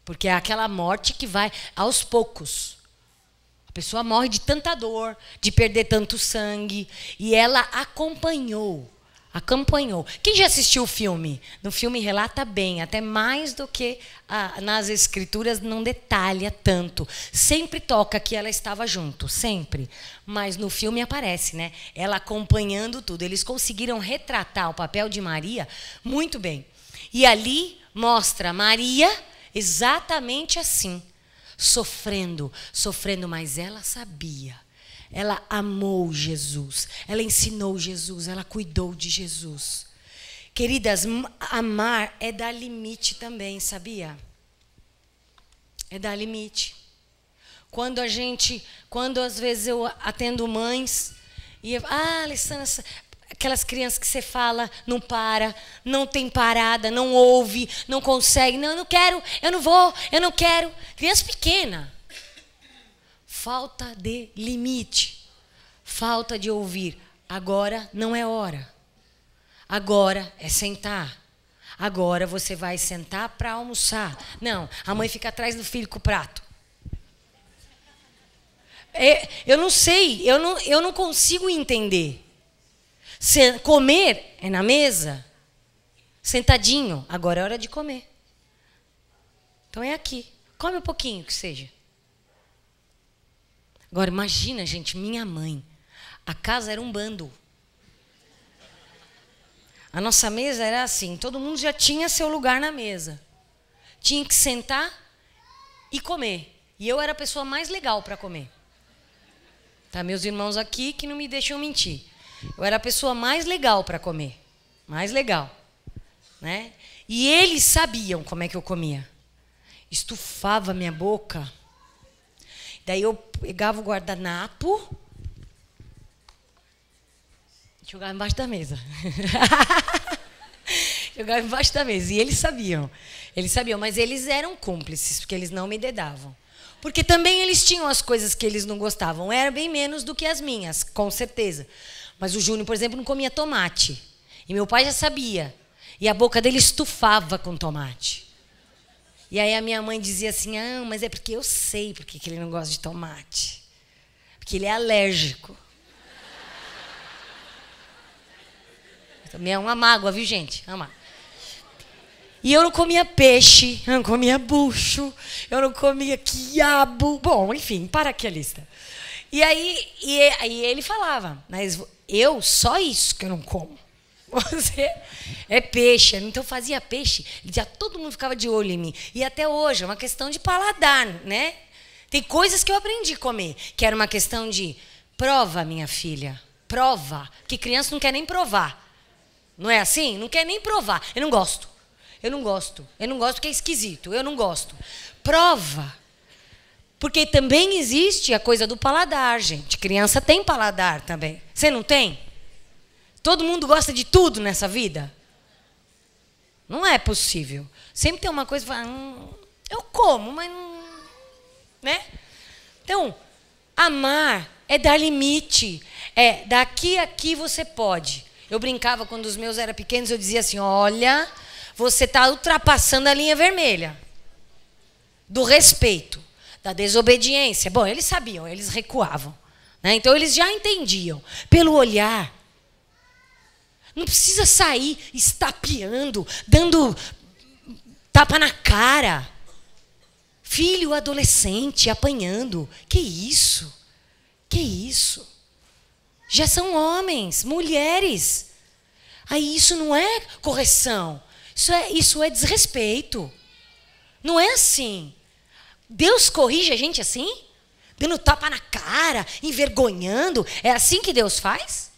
Porque é aquela morte que vai aos poucos. A pessoa morre de tanta dor, de perder tanto sangue. E ela acompanhou. Quem já assistiu o filme? No filme relata bem, até mais do que nas escrituras, não detalha tanto. Sempre toca que ela estava junto, sempre. Mas no filme aparece, né? Ela acompanhando tudo. Eles conseguiram retratar o papel de Maria muito bem. E ali mostra Maria exatamente assim, sofrendo, mas ela sabia. Ela amou Jesus, ela ensinou Jesus, ela cuidou de Jesus. Queridas, amar é dar limite também, sabia? É dar limite. Quando às vezes eu atendo mães, e Alessandra, aquelas crianças que você fala, não para, não tem parada, não ouve, não consegue, não, eu não quero, eu não vou, eu não quero. Criança pequena. Falta de limite, falta de ouvir. Agora não é hora. Agora é sentar. Agora você vai sentar para almoçar. Não, a mãe fica atrás do filho com o prato. Eu não sei, eu não consigo entender. Comer é na mesa, sentadinho. Agora é hora de comer. Então é aqui. Come um pouquinho que seja. Agora, imagina, gente, minha mãe. A casa era um bando. A nossa mesa era assim, todo mundo já tinha seu lugar na mesa. Tinha que sentar e comer. E eu era a pessoa mais legal para comer. Tá, meus irmãos aqui que não me deixam mentir. Eu era a pessoa mais legal para comer. Mais legal. Né? E eles sabiam como é que eu comia. Estufava minha boca. Daí eu pegava o guardanapo, jogava embaixo da mesa. Jogava embaixo da mesa. E eles sabiam, mas eles eram cúmplices, porque eles não me dedavam. Porque também eles tinham as coisas que eles não gostavam. Era bem menos do que as minhas, com certeza. Mas o Júnior, por exemplo, não comia tomate. E meu pai já sabia. E a boca dele estufava com tomate. E aí a minha mãe dizia assim, mas é porque eu sei porque que ele não gosta de tomate. Porque ele é alérgico. Também é uma mágoa, viu, gente? Uma mágoa. E eu não comia peixe, eu não comia bucho, eu não comia quiabo. Bom, enfim, para aqui a lista. E aí ele falava, mas eu, só isso que eu não como. Você é peixe. Então fazia peixe, já todo mundo ficava de olho em mim. E até hoje é uma questão de paladar, né? Tem coisas que eu aprendi a comer, que era uma questão de prova, minha filha, prova. Que criança não quer nem provar. Não é assim? Não quer nem provar. Eu não gosto porque é esquisito, eu não gosto. Prova. Porque também existe a coisa do paladar, gente. Criança tem paladar também. Você não tem? Todo mundo gosta de tudo nessa vida? Não é possível. Sempre tem uma coisa que fala, eu como, mas não... Né? Então, amar é dar limite. É, daqui a aqui você pode. Eu brincava quando os meus eram pequenos, eu dizia assim, olha, você está ultrapassando a linha vermelha. Do respeito, da desobediência. Bom, eles sabiam, eles recuavam. Né? Então, eles já entendiam. Pelo olhar. Não precisa sair estapeando, dando tapa na cara. Filho adolescente apanhando. Que isso? Que isso? Já são homens, mulheres. Aí isso não é correção. Isso é desrespeito. Não é assim. Deus corrige a gente assim? Dando tapa na cara, envergonhando. É assim que Deus faz?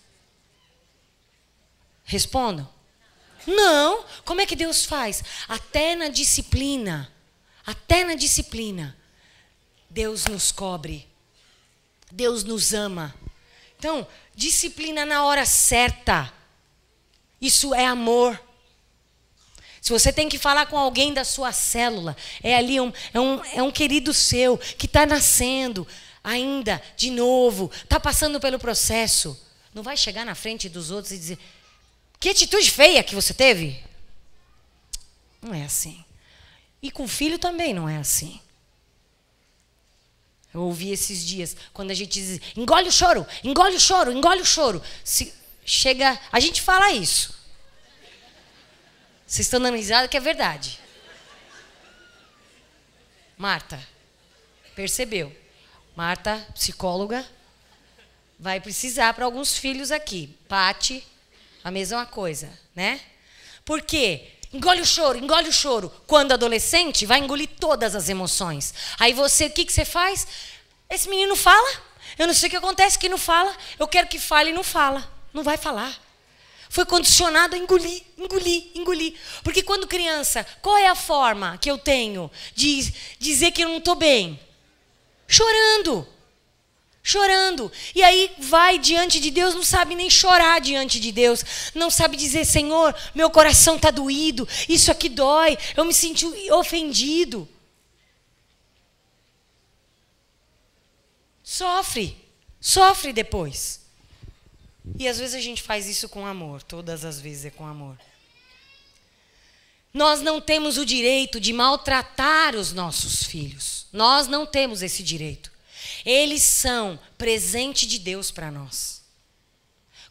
Respondam. Não. Como é que Deus faz? Até na disciplina. Até na disciplina. Deus nos cobre. Deus nos ama. Então, disciplina na hora certa. Isso é amor. Se você tem que falar com alguém da sua célula, é ali um querido seu que está nascendo ainda, de novo, está passando pelo processo. Não vai chegar na frente dos outros e dizer, que atitude feia que você teve. Não é assim. E com o filho também não é assim. Eu ouvi esses dias, quando a gente diz, engole o choro, engole o choro, engole o choro. Chega, a gente fala isso. Vocês estão dando risada que é verdade. Marta, percebeu? Marta, psicóloga, vai precisar para alguns filhos aqui. Pati, a mesma coisa, né? Por quê? Engole o choro, engole o choro. Quando adolescente, vai engolir todas as emoções. Aí você, o que você faz? Esse menino fala. Eu não sei o que acontece que não fala. Eu quero que fale e não fala. Não vai falar. Foi condicionado a engolir, engolir, engolir. Porque quando criança, qual é a forma que eu tenho de dizer que eu não estou bem? Chorando. Chorando. E aí vai diante de Deus, não sabe nem chorar diante de Deus. Não sabe dizer, Senhor, meu coração está doído. Isso aqui dói. Eu me senti ofendido. Sofre. Sofre depois. E às vezes a gente faz isso com amor. Todas as vezes é com amor. Nós não temos o direito de maltratar os nossos filhos. Nós não temos esse direito. Eles são presente de Deus para nós.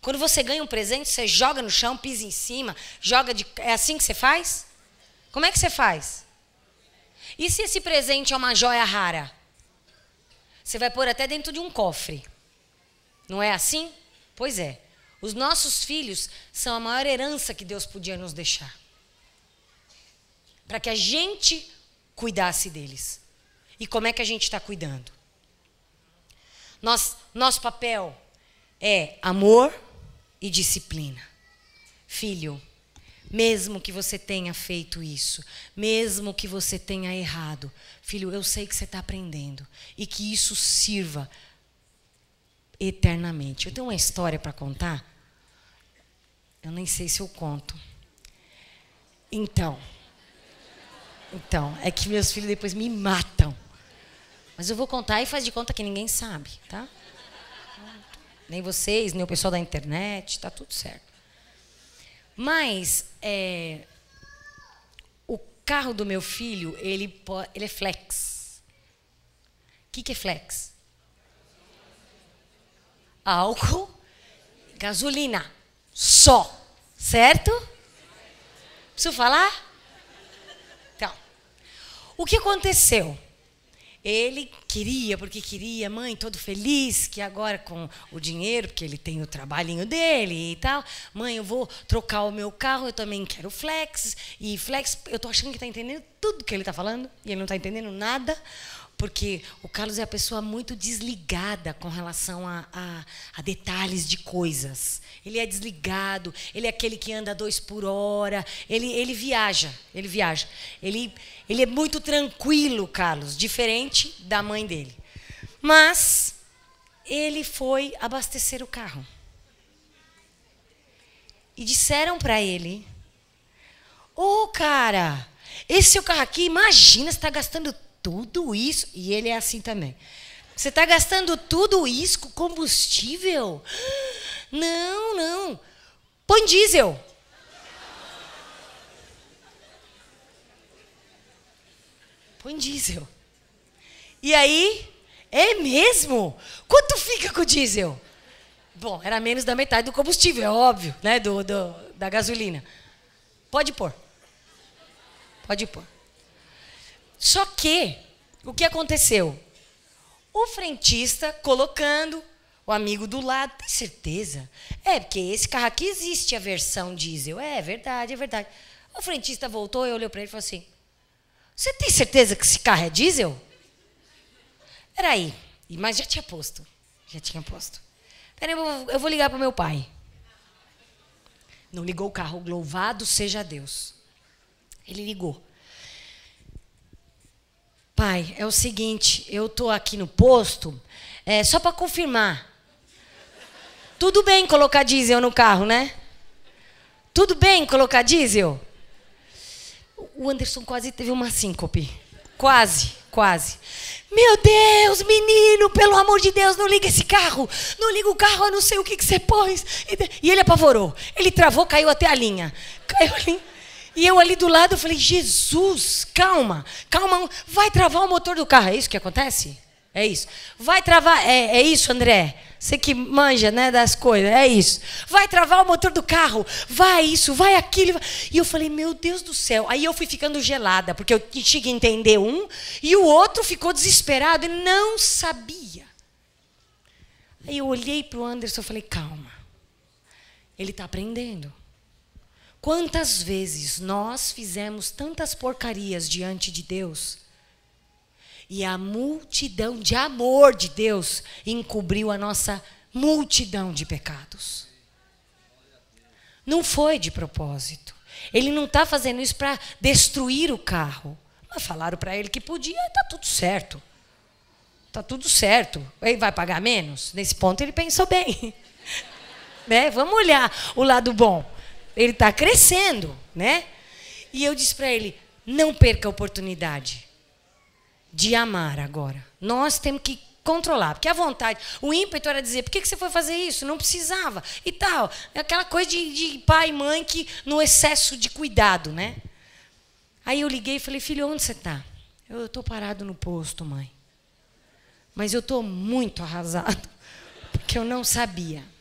Quando você ganha um presente, você joga no chão, pisa em cima, é assim que você faz? Como é que você faz? E se esse presente é uma joia rara? Você vai pôr até dentro de um cofre. Não é assim? Pois é. Os nossos filhos são a maior herança que Deus podia nos deixar. Para que a gente cuidasse deles. E como é que a gente está cuidando? Nosso papel é amor e disciplina. Filho, mesmo que você tenha feito isso, mesmo que você tenha errado, filho, eu sei que você está aprendendo e que isso sirva eternamente. Eu tenho uma história para contar. Eu nem sei se eu conto. Então, é que meus filhos depois me matam. Mas eu vou contar e faz de conta que ninguém sabe, tá? Nem vocês, nem o pessoal da internet, tá tudo certo. Mas o carro do meu filho, ele é flex. O que é flex? Álcool, gasolina, só, certo? Preciso falar? Então, o que aconteceu? Ele queria, mãe, todo feliz, que agora com o dinheiro, porque ele tem o trabalhinho dele e tal, mãe, eu vou trocar o meu carro, eu também quero flex, e flex, eu tô achando que está entendendo tudo que ele está falando, e ele não está entendendo nada, porque o Carlos é a pessoa muito desligada com relação a detalhes de coisas. Ele é desligado, ele é aquele que anda 2 por hora, ele viaja. Ele é muito tranquilo, Carlos, diferente da mãe dele. Mas ele foi abastecer o carro. E disseram para ele, ô cara, esse seu carro aqui, imagina, você está gastando tudo isso. E ele é assim também. Você está gastando tudo isso com combustível? Não, não. Põe diesel. Põe diesel. E aí, é mesmo? Quanto fica com o diesel? Bom, era menos da metade do combustível, é óbvio, né? Da gasolina. Pode pôr. Pode pôr. Só que, o que aconteceu? O frentista colocando o amigo do lado, tem certeza? É, porque esse carro aqui existe a versão diesel. É verdade, é verdade. O frentista voltou e olhou para ele e falou assim, você tem certeza que esse carro é diesel? Peraí, mas já tinha posto. Já tinha posto. Peraí, eu vou ligar para o meu pai. Não ligou o carro, louvado seja Deus. Ele ligou. Pai, é o seguinte, eu estou aqui no posto, só para confirmar. Tudo bem colocar diesel no carro, né? Tudo bem colocar diesel? O Anderson quase teve uma síncope. Quase, quase. Meu Deus, menino, pelo amor de Deus, não liga esse carro. Não liga o carro, eu não sei o que você pôs. E ele apavorou. Ele travou, caiu até a linha. Caiu a linha. E eu ali do lado, eu falei, Jesus, calma, calma, vai travar o motor do carro. É isso que acontece? É isso. Vai travar, é isso, André? Você que manja, né, das coisas, é isso. Vai travar o motor do carro, vai isso, vai aquilo. E eu falei, meu Deus do céu. Aí eu fui ficando gelada, porque eu tinha que entender um, e o outro ficou desesperado e não sabia. Aí eu olhei para o Anderson e falei, calma, ele está aprendendo. Quantas vezes nós fizemos tantas porcarias diante de Deus e a multidão de amor de Deus encobriu a nossa multidão de pecados. Não foi de propósito. Ele não está fazendo isso para destruir o carro. Mas falaram para ele que podia, está tudo certo. Está tudo certo. Ele vai pagar menos? Nesse ponto ele pensou bem. Né? Vamos olhar o lado bom. Ele está crescendo, né? E eu disse para ele, não perca a oportunidade de amar agora. Nós temos que controlar, porque a vontade, o ímpeto era dizer, por que você foi fazer isso? Não precisava, e tal. É aquela coisa de pai e mãe que no excesso de cuidado, né? Aí eu liguei e falei, filho, onde você está? Eu estou parado no posto, mãe. Mas eu estou muito arrasado, porque eu não sabia.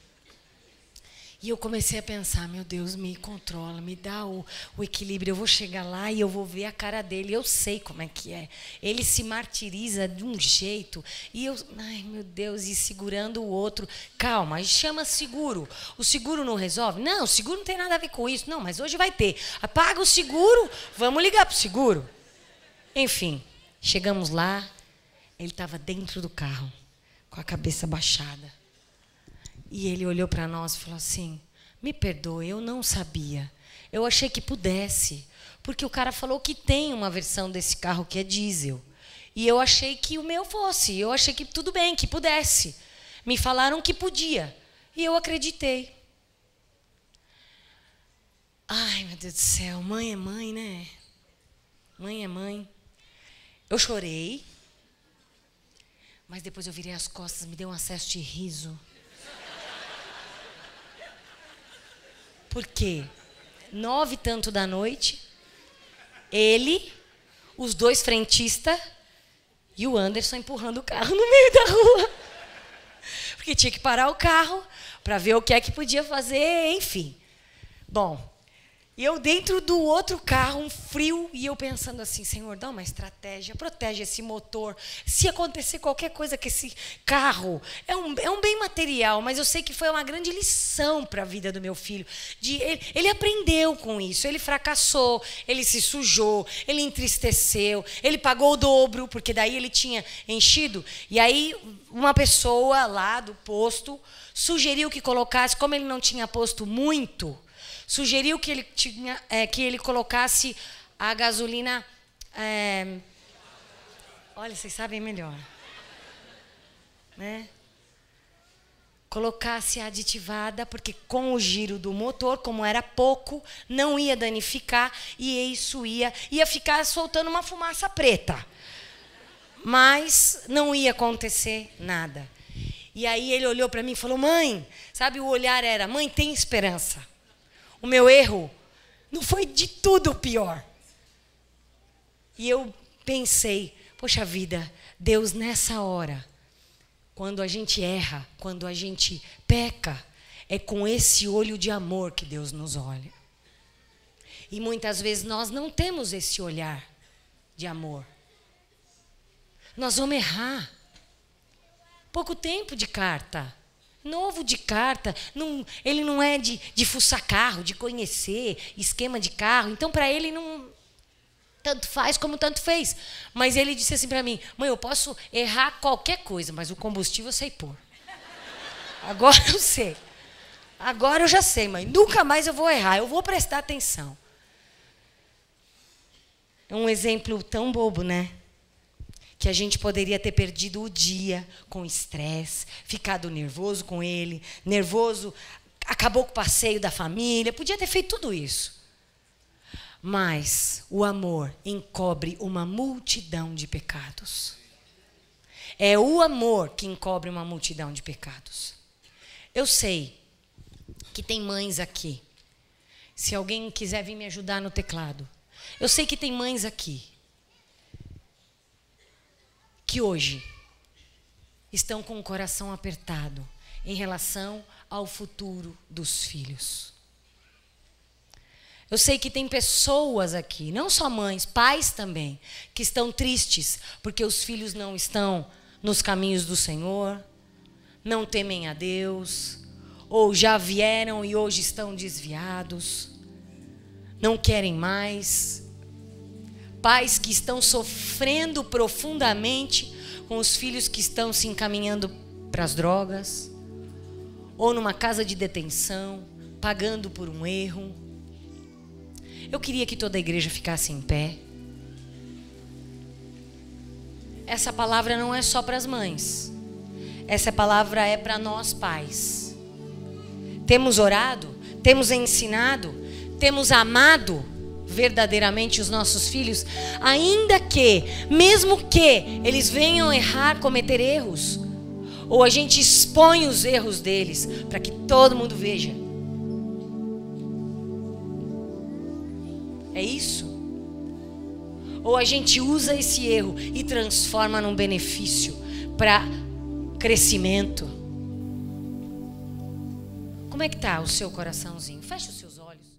E eu comecei a pensar, meu Deus, me controla, me dá o equilíbrio. Eu vou chegar lá e eu vou ver a cara dele. Eu sei como é que é. Ele se martiriza de um jeito. E eu, ai meu Deus, e segurando o outro. Calma, chama seguro. O seguro não resolve? Não, o seguro não tem nada a ver com isso. Não, mas hoje vai ter. Apaga o seguro, vamos ligar para o seguro. Enfim, chegamos lá. Ele estava dentro do carro, com a cabeça baixada. E ele olhou para nós e falou assim, me perdoe, eu não sabia. Eu achei que pudesse, porque o cara falou que tem uma versão desse carro que é diesel. E eu achei que o meu fosse, eu achei que tudo bem, que pudesse. Me falaram que podia, e eu acreditei. Ai, meu Deus do céu, mãe é mãe, né? Mãe é mãe. Eu chorei, mas depois eu virei as costas, me deu um acesso de riso. Por quê? 9 e tanto da noite, ele, os dois frentistas e o Anderson empurrando o carro no meio da rua. Porque tinha que parar o carro para ver o que é que podia fazer, enfim. Bom, e eu dentro do outro carro, um frio, e eu pensando assim, Senhor, dá uma estratégia, protege esse motor. Se acontecer qualquer coisa com esse carro, é um bem material, mas eu sei que foi uma grande lição para a vida do meu filho. Ele aprendeu com isso, ele fracassou, ele se sujou, ele entristeceu, ele pagou o dobro, porque daí ele tinha enchido. E aí uma pessoa lá do posto sugeriu que colocasse, como ele não tinha posto muito, sugeriu que ele colocasse a gasolina... olha, vocês sabem melhor. Né? colocasse a aditivada, porque com o giro do motor, como era pouco, não ia danificar e isso ia ficar soltando uma fumaça preta. Mas não ia acontecer nada. E aí ele olhou para mim e falou: mãe, sabe, o olhar era: mãe, tem esperança. O meu erro não foi de tudo pior. E eu pensei: poxa vida, Deus, nessa hora, quando a gente erra, quando a gente peca, é com esse olho de amor que Deus nos olha. E muitas vezes nós não temos esse olhar de amor. Nós vamos errar. Pouco tempo de carta. Novo de carta. Ele não é de fuçar carro, de conhecer esquema de carro. Então, para ele, não tanto faz como tanto fez. Mas ele disse assim para mim: mãe, eu posso errar qualquer coisa, mas o combustível eu sei pôr. Agora eu sei. Agora eu já sei, mãe. Nunca mais eu vou errar. Eu vou prestar atenção. É um exemplo tão bobo, né? Que a gente poderia ter perdido o dia com estresse, ficado nervoso com ele, nervoso, acabou com o passeio da família, podia ter feito tudo isso. Mas o amor encobre uma multidão de pecados. É o amor que encobre uma multidão de pecados. Eu sei que tem mães aqui. Se alguém quiser vir me ajudar no teclado. Eu sei que tem mães aqui que hoje estão com o coração apertado em relação ao futuro dos filhos. Eu sei que tem pessoas aqui, não só mães, pais também, que estão tristes porque os filhos não estão nos caminhos do Senhor, não temem a Deus, ou já vieram e hoje estão desviados, não querem mais. Pais que estão sofrendo profundamente com os filhos que estão se encaminhando para as drogas, ou numa casa de detenção, pagando por um erro. Eu queria que toda a igreja ficasse em pé. Essa palavra não é só para as mães. Essa palavra é para nós pais. Temos orado, temos ensinado, temos amado verdadeiramente os nossos filhos, ainda que, mesmo que eles venham errar, cometer erros, ou a gente expõe os erros deles para que todo mundo veja. É isso? Ou a gente usa esse erro e transforma num benefício para crescimento. Como é que está o seu coraçãozinho? Feche os seus olhos.